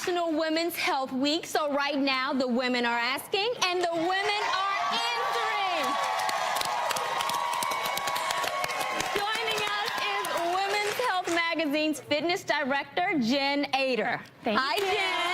National Women's Health Week. So right now, the women are asking and the women are answering. Joining us is Women's Health Magazine's fitness director, Jen Ator. Hi, Jen.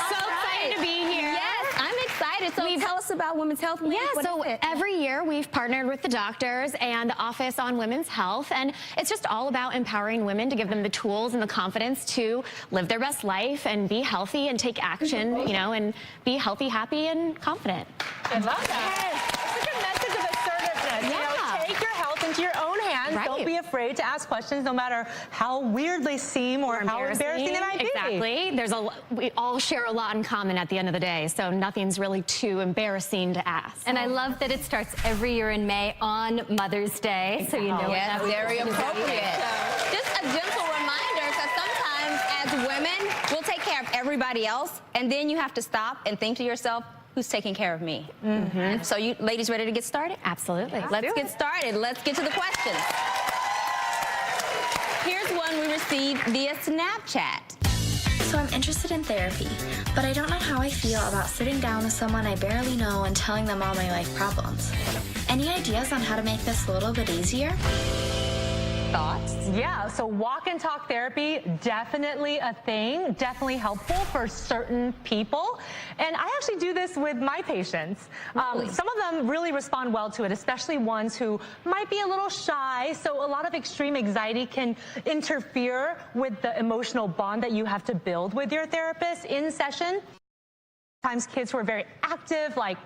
Excited to be here. Yes, I'm excited. So tell us about Women's Health Week. Yeah, so every year we've partnered with the doctors and the Office on Women's Health, and it's just all about empowering women to give them the tools and the confidence to live their best life and be healthy and take action, you know, and be healthy, happy, and confident. I love that. It's a good message of assertiveness. Yeah. You know, take your health into your own hands. Right. Don't be afraid to ask questions, no matter how weird they seem or how embarrassing they might be. Exactly. We all share a lot in common at the end of the day, so nothing's really too embarrassing to ask. And I love that it starts every year in May on Mother's Day, so you know yes, very appropriate. Just a gentle reminder, because sometimes as women, we'll take care of everybody else, and then you have to stop and think to yourself, who's taking care of me? So you ladies ready to get started? Absolutely. Let's get started. Let's get to the questions. Here's one we received via Snapchat. So I'm interested in therapy, but I don't know how I feel about sitting down with someone I barely know and telling them all my life problems. Any ideas on how to make this a little bit easier? Thoughts? Yeah, so walk and talk therapy, definitely a thing, definitely helpful for certain people. And I actually do this with my patients. Some of them really respond well to it, especially ones who might be a little shy. So a lot of extreme anxiety can interfere with the emotional bond that you have to build with your therapist in session. Sometimes kids who are very active, like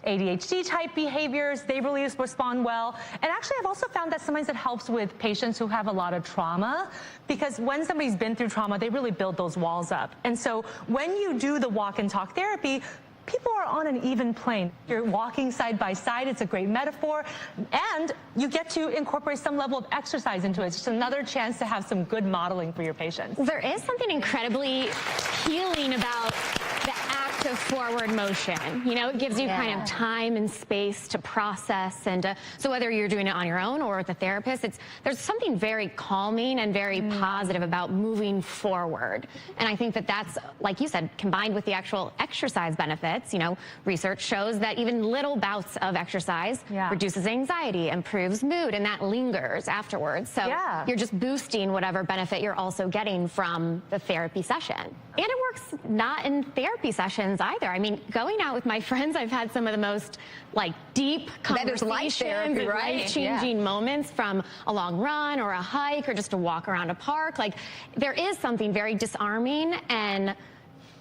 ADHD type behaviors, they really respond well. And actually, I've also found that sometimes it helps with patients who have a lot of trauma, because when somebody's been through trauma, they really build those walls up. And so when you do the walk and talk therapy, people are on an even plane. You're walking side by side. It's a great metaphor. And you get to incorporate some level of exercise into it. It's just another chance to have some good modeling for your patients. There is something incredibly healing about the act of forward motion. You know, it gives you kind of time and space to process, and so whether you're doing it on your own or with a therapist, there's something very calming and very positive about moving forward. And I think that that's, like you said, combined with the actual exercise benefits. You know, research shows that even little bouts of exercise reduces anxiety, improves mood, and that lingers afterwards. So you're just boosting whatever benefit you're also getting from the therapy session. And it works not in therapy sessions either. I mean, going out with my friends, I've had some of the most deep conversations and life-changing moments, from a long run or a hike or just a walk around a park. Like, there is something very disarming and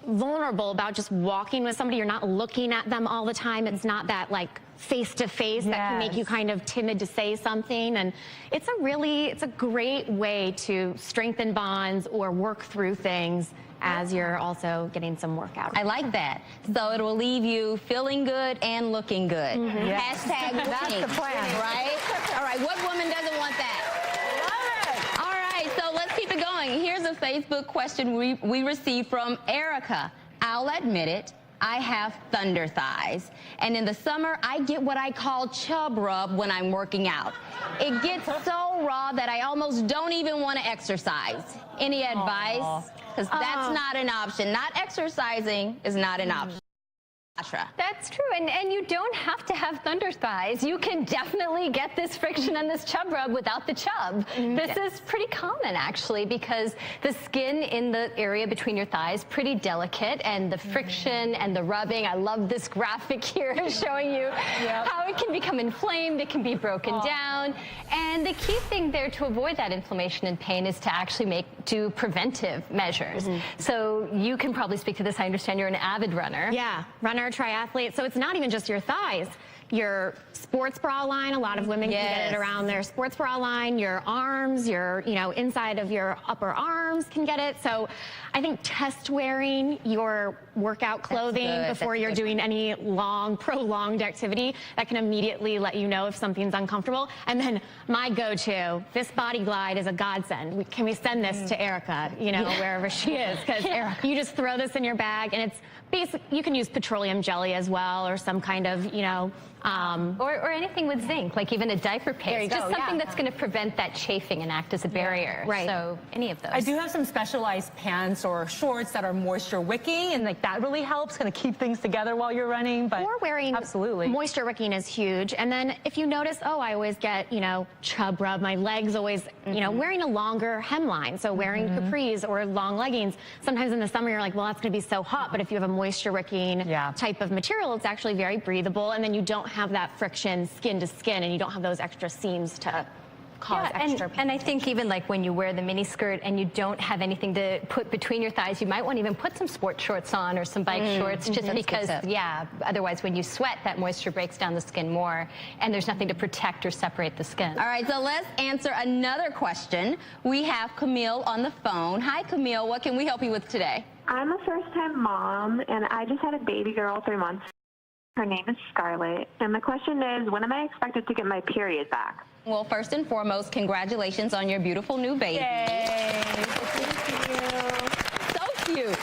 vulnerable about just walking with somebody. You're not looking at them all the time. It's not that face-to-face that can make you kind of timid to say something. And it's a great way to strengthen bonds or work through things as you're also getting some workout. I like that. So it will leave you feeling good and looking good. Hashtag That's the plan. Right? All right, what woman doesn't want that? Love it. All right, so let's keep it going. Here's a Facebook question we received from Erica. I'll admit it, I have thunder thighs. And in the summer, I get what I call chub rub when I'm working out. It gets so raw that I almost don't even want to exercise. Any advice? Because that's not an option. Not exercising is not an option. That's true, and you don't have to have thunder thighs. You can definitely get this friction and this chub rub without the chub. This is pretty common, actually, because the skin in the area between your thighs pretty delicate, and the friction and the rubbing. I love this graphic here showing you how it can become inflamed. It can be broken down, and the key thing there to avoid that inflammation and pain is to actually do preventive measures. So you can probably speak to this. I understand you're an avid runner. Yeah, runner, triathlete. So it's not even just your thighs. Your sports bra line, a lot of women can get it around their sports bra line. Your arms, your inside of your upper arms can get it. So I think test wearing your workout clothing before you're doing any prolonged activity, that can immediately let you know if something's uncomfortable. And then my go-to, this body glide is a godsend. Can we send this to Erica, wherever she is? Because you just throw this in your bag, and it's basic. You can use petroleum jelly as well, or some kind of, Or anything with zinc, like even a diaper paste. Just something that's going to prevent that chafing and act as a barrier. Right. So any of those. I do have some specialized pants or shorts that are moisture wicking, and like that really helps kind of keep things together while you're running. But or wearing absolutely moisture wicking is huge. And then if you notice, oh, I always get, chub rub, my legs always, wearing a longer hemline. So wearing capris or long leggings, sometimes in the summer you're like, well, that's going to be so hot. But if you have a moisture wicking type of material, it's actually very breathable. And then you don't have that friction skin to skin, and you don't have those extra seams to cause extra pain. And I think even like when you wear the mini skirt and you don't have anything to put between your thighs, you might want to even put some sport shorts on or some bike shorts, just because, otherwise when you sweat, that moisture breaks down the skin more, and there's nothing to protect or separate the skin. All right, so let's answer another question. We have Camille on the phone. Hi, Camille. What can we help you with today? I'm a first-time mom, and I just had a baby girl 3 months. Her name is Scarlett, and the question is, when am I expected to get my period back? Well, first and foremost, congratulations on your beautiful new baby. Yay. So cute.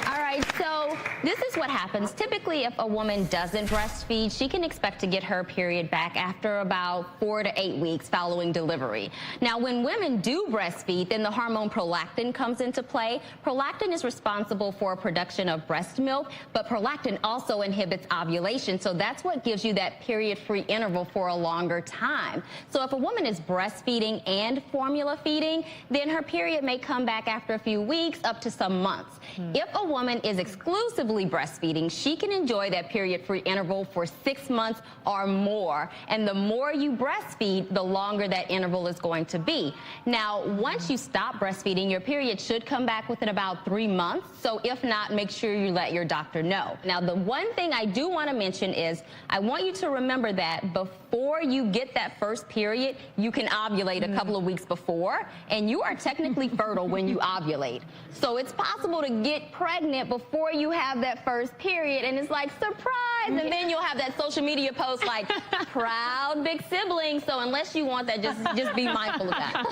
All right, so this is what happens. Typically, if a woman doesn't breastfeed, she can expect to get her period back after about 4 to 8 weeks following delivery. Now, when women do breastfeed, then the hormone prolactin comes into play. Prolactin is responsible for production of breast milk, but prolactin also inhibits ovulation, so that's what gives you that period-free interval for a longer time. So if a woman is breastfeeding and formula feeding, then her period may come back after a few weeks, up to some months. If a woman is exclusively breastfeeding, she can enjoy that period-free interval for 6 months or more. And the more you breastfeed, the longer that interval is going to be. Now, once you stop breastfeeding, your period should come back within about 3 months. So if not, make sure you let your doctor know. Now, the one thing I do want to mention is I want you to remember that before you get that first period, you can ovulate a couple of weeks before, and you are technically fertile when you ovulate. So it's possible to get pregnant before you have that first period, and it's like, surprise! And then you'll have that social media post like, proud big sibling. So unless you want that, just be mindful of that.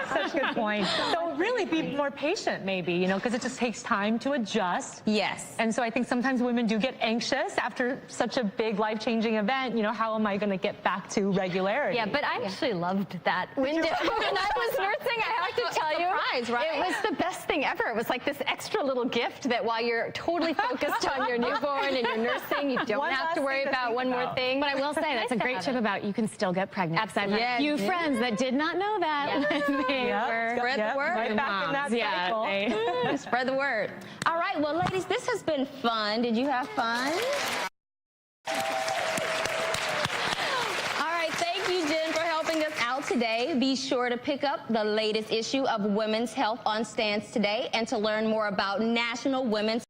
Such a good point. So really be more patient, maybe, because it just takes time to adjust. Yes. And so I think sometimes women do get anxious after such a big life-changing event. How am I going to get back to regularity? Yeah, but I actually loved that window. When I was nursing, I have to tell you, right? It was the best thing ever. It was like this extra little gift that while you're totally focused on your newborn and your nursing, you don't have to worry about one more thing. But I will say that's a great tip about you can still get pregnant. Absolutely. I've had a few friends that did not know that when they were Spread the word. Right back in that cycle. Spread the word. All right, well, ladies, this has been fun. Did you have fun? All right, thank you, Jen, for helping us out today. Be sure to pick up the latest issue of Women's Health on Stands today, and to learn more about National Women's